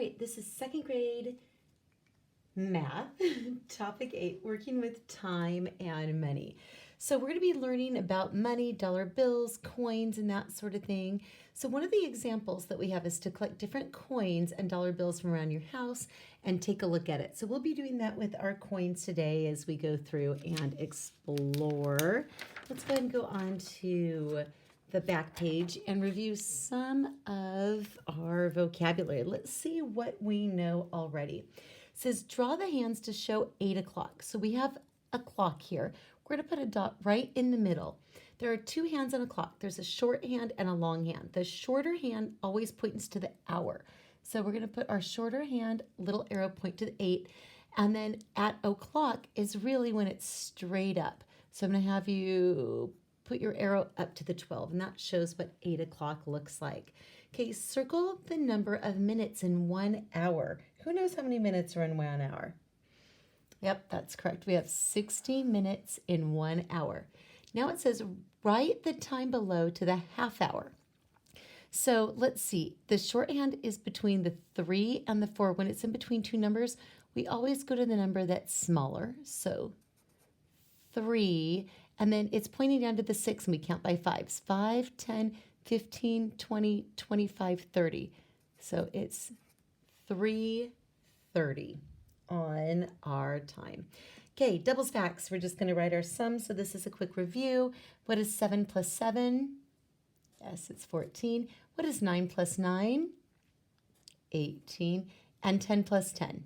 right, this is second grade math, topic 8, working with time and money. So we're going to be learning about money, dollar bills, coins, and that sort of thing. So one of the examples that we have is to collect different coins and dollar bills from around your house and take a look at it. So we'll be doing that with our coins today as we go through and explore. Let's go ahead and go on to the back page and review some of our vocabulary. Let's see what we know already. It says draw the hands to show 8 o'clock. So we have a clock here. We're going to put a dot right in the middle. There are two hands on a clock. There's a short hand and a long hand. The shorter hand always points to the hour. So we're going to put our shorter hand, little arrow point to the 8. And then at o'clock is really when it's straight up. So I'm going to have you put your arrow up to the 12, and that shows what 8 o'clock looks like. Okay, circle the number of minutes in 1 hour. Who knows how many minutes are in 1 hour? Yep, that's correct. We have 60 minutes in 1 hour. Now it says write the time below to the half hour. So let's see. The shorthand is between the 3 and the 4. When it's in between two numbers, we always go to the number that's smaller. So 3, and then it's pointing down to the 6, and we count by 5s. 5, 10, 15, 20, 25, 30. So it's 3:30 on our time. Okay, doubles facts. We're just going to write our sum. So this is a quick review. What is 7 plus 7? Yes, it's 14. What is 9 plus 9? 18. And 10 plus 10?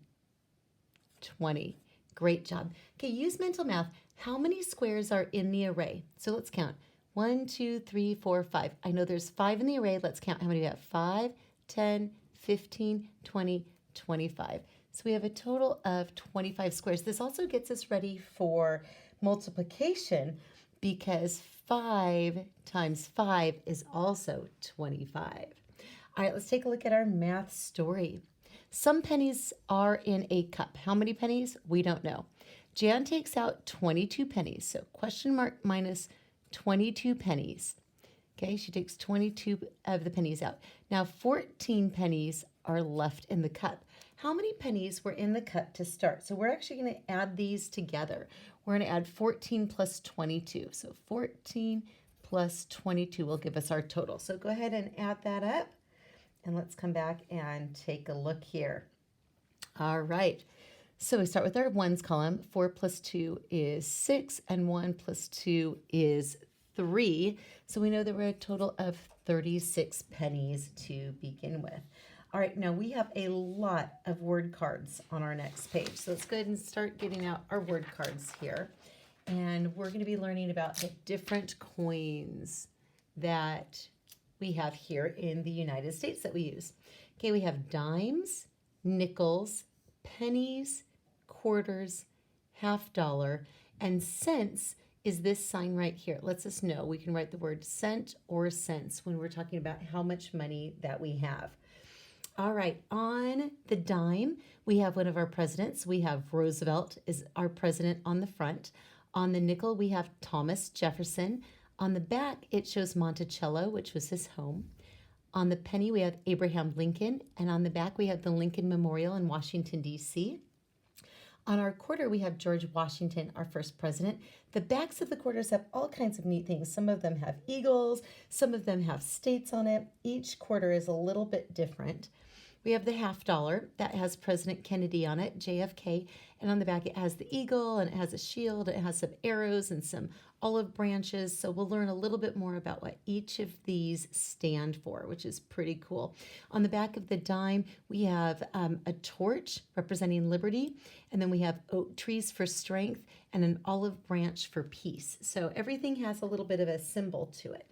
20. Great job. Okay, use mental math. How many squares are in the array? So let's count. 1, 2, 3, 4, 5. I know there's 5 in the array. Let's count how many we have. 5, 10, 15, 20, 25. So we have a total of 25 squares. This also gets us ready for multiplication because 5 times 5 is also 25. All right, let's take a look at our math story. Some pennies are in a cup. How many pennies? We don't know. Jan takes out 22 pennies. So question mark minus 22 pennies. Okay, she takes 22 of the pennies out. Now 14 pennies are left in the cup. How many pennies were in the cup to start? So we're actually going to add these together. We're going to add 14 plus 22. So 14 plus 22 will give us our total. So go ahead and add that up. And let's come back and take a look here. All right. So we start with our ones column. 4 plus 2 is 6, and 1 plus 2 is 3. So we know that we're a total of 36 pennies to begin with. All right, now we have a lot of word cards on our next page. So let's go ahead and start getting out our word cards here. And we're going to be learning about the different coins that we have here in the United States that we use. Okay, we have dimes, nickels, pennies, quarters, half dollar, and cents is this sign right here. It lets us know we can write the word cent or cents when we're talking about how much money that we have. All right, on the dime, we have one of our presidents. We have Roosevelt is our president on the front. On the nickel, we have Thomas Jefferson. On the back, it shows Monticello, which was his home. On the penny, we have Abraham Lincoln. And on the back, we have the Lincoln Memorial in Washington, D.C. On our quarter, we have George Washington, our first president. The backs of the quarters have all kinds of neat things. Some of them have eagles. Some of them have states on it. Each quarter is a little bit different. We have the half dollar that has President Kennedy on it, JFK, and on the back it has the eagle and it has a shield, it has some arrows and some olive branches. So we'll learn a little bit more about what each of these stand for, which is pretty cool. On the back of the dime, we have a torch representing liberty, and then we have oak trees for strength and an olive branch for peace. So everything has a little bit of a symbol to it.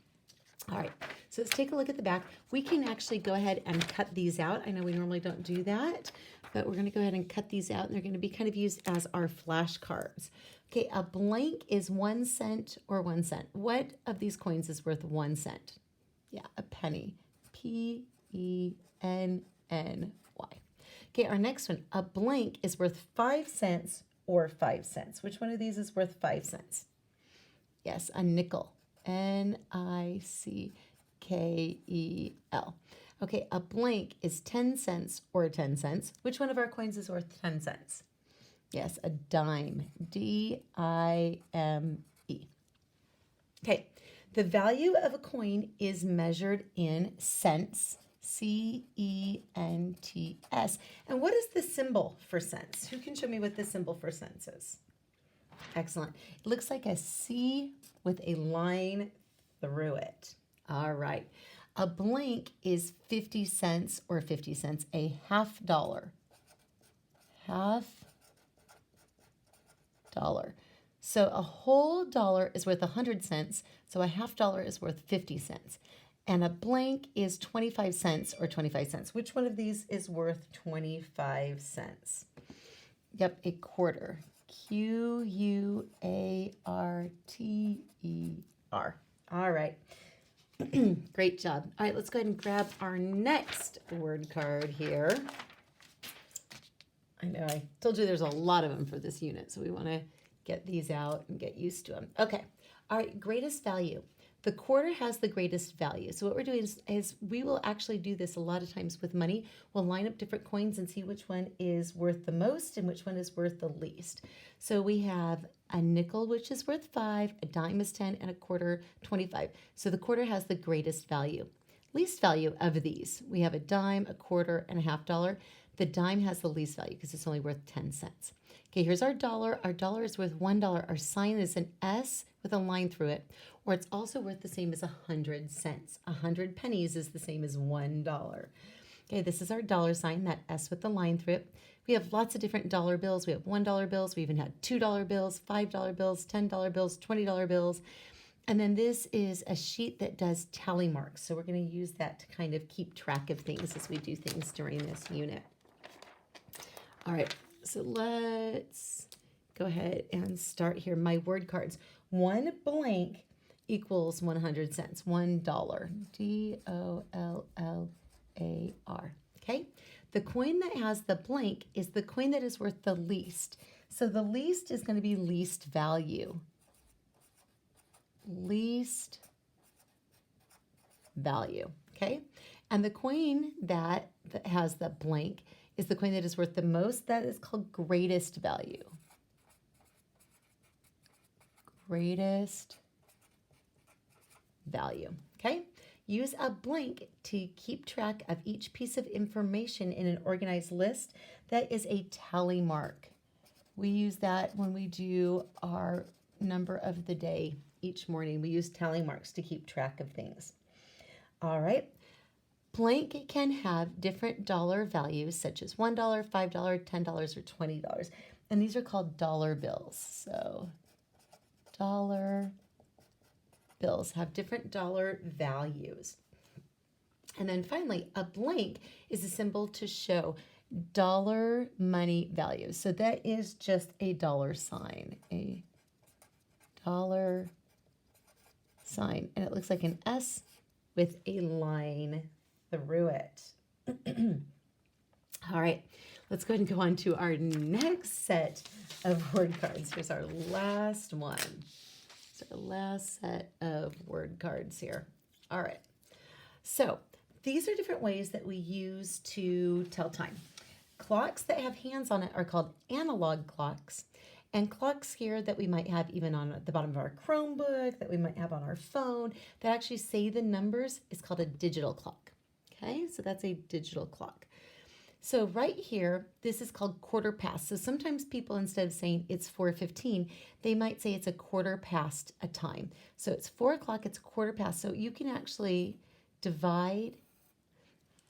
All right, so let's take a look at the back. We can actually go ahead and cut these out. I know we normally don't do that, but we're going to go ahead and cut these out, and they're going to be kind of used as our flashcards. Okay, a blank is 1 cent or 1 cent. What of these coins is worth 1 cent? Yeah, a penny. Penny. Okay, our next one, a blank is worth 5 cents or 5 cents. Which one of these is worth 5 cents? Yes, a nickel. Nickel. Okay, a blank is 10 cents or 10 cents. Which one of our coins is worth 10 cents? Yes, a dime. D-I-M-E. Okay, the value of a coin is measured in cents. C-E-N-T-S. And what is the symbol for cents? Who can show me what the symbol for cents is? Excellent. It looks like a C with a line through it. All right. A blank is 50 cents or 50 cents, a half dollar. Half dollar. So a whole dollar is worth 100 cents, so a half dollar is worth 50 cents. And a blank is 25 cents or 25 cents. Which one of these is worth 25 cents? Yep, a quarter. Q-U-A-R-T-E-R. All right. Great job. All right, let's go ahead and grab our next word card here. I know I told you there's a lot of them for this unit, so we want to get these out and get used to them. Okay. All right, greatest value. The quarter has the greatest value. So what we're doing is we will actually do this a lot of times with money. We'll line up different coins and see which one is worth the most and which one is worth the least. So we have a nickel, which is worth 5, a dime is 10, and a quarter 25. So the quarter has the greatest value. Least value of these, we have a dime, a quarter, and a half dollar. The dime has the least value because it's only worth 10 cents. Okay, here's our dollar. Our dollar is worth $1. Our sign is an S with a line through it, or it's also worth the same as 100 cents. 100 pennies is the same as $1. Okay, this is our dollar sign, that S with the line through it. We have lots of different dollar bills. We have $1 bills. We even had $2 bills, $5 bills, $10 bills, $20 bills. And then this is a sheet that does tally marks. So we're going to use that to kind of keep track of things as we do things during this unit. All right, so let's go ahead and start here. My word cards. One blank equals 100 cents. $1. D-O-L-L-A-R. Okay? The coin that has the blank is the coin that is worth the least. So the least is going to be least value. Least value. Okay? And the coin that has the blank is the coin that is worth the most. That is called greatest value. Greatest value. Okay? Use a blank to keep track of each piece of information in an organized list. That is a tally mark. We use that when we do our number of the day each morning. We use tally marks to keep track of things. All right. Blank can have different dollar values such as $1, $5, $10, or $20. And these are called dollar bills. So dollar bills have different dollar values. And then finally, a blank is a symbol to show dollar money value. So that is just a dollar sign, a dollar sign. And it looks like an S with a line through it. All right, let's go ahead and go on to our next set of word cards. Here's our last one. It's our last set of word cards here. All right, so these are different ways that we use to tell time. Clocks that have hands on it are called analog clocks. And clocks here that we might have even on the bottom of our Chromebook, that we might have on our phone, that actually say the numbers is called a digital clock. Okay, so that's a digital clock. So right here, this is called quarter past. So sometimes people, instead of saying it's 4:15, they might say it's a quarter past a time. So it's 4 o'clock, it's a quarter past. So you can actually divide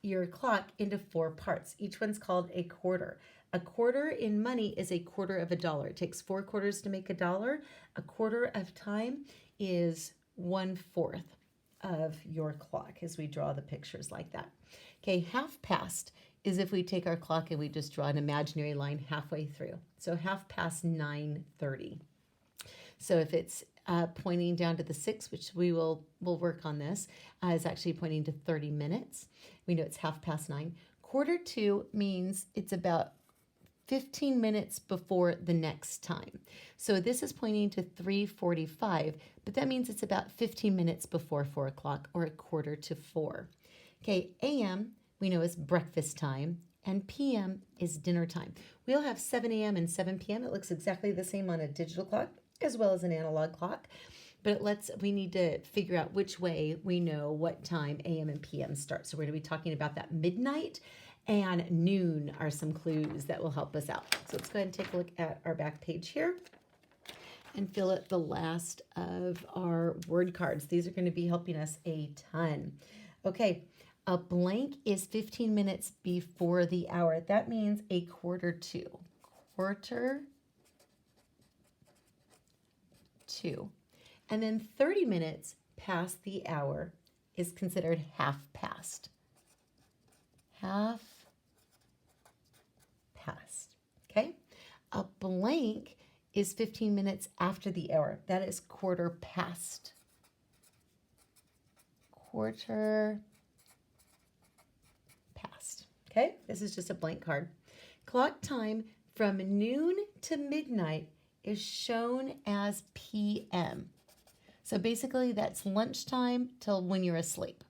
your clock into 4 parts. Each one's called a quarter. A quarter in money is a quarter of a dollar. It takes 4 quarters to make a dollar. A quarter of time is 1/4 of your clock as we draw the pictures like that. Okay, half past is if we take our clock and we just draw an imaginary line halfway through. So half past 9:30. So if it's pointing down to the 6, which we'll work on this, is actually pointing to 30 minutes. We know it's half past 9. Quarter to means it's about 15 minutes before the next time. So this is pointing to 3:45, but that means it's about 15 minutes before 4 o'clock or a quarter to 4. Okay, AM we know is breakfast time, and PM is dinner time. We'll have 7 a.m. and 7 p.m. It looks exactly the same on a digital clock as well as an analog clock, but we need to figure out which way we know what time AM and PM start. So we're going to be talking about that. Midnight and noon are some clues that will help us out. So let's go ahead and take a look at our back page here and fill out the last of our word cards. These are going to be helping us a ton. Okay, a blank is 15 minutes before the hour. That means a quarter to. Quarter to. And then 30 minutes past the hour is considered half past. Half past. Okay? A blank is 15 minutes after the hour. That is quarter past. Quarter past. Okay? This is just a blank card. Clock time from noon to midnight is shown as PM. So basically that's lunchtime till when you're asleep.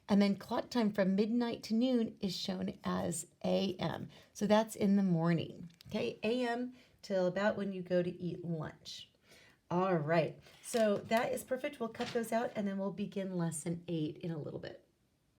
And then clock time from midnight to noon is shown as AM. So that's in the morning. Okay, AM till about when you go to eat lunch. All right, so that is perfect. We'll cut those out and then we'll begin lesson 8 in a little bit.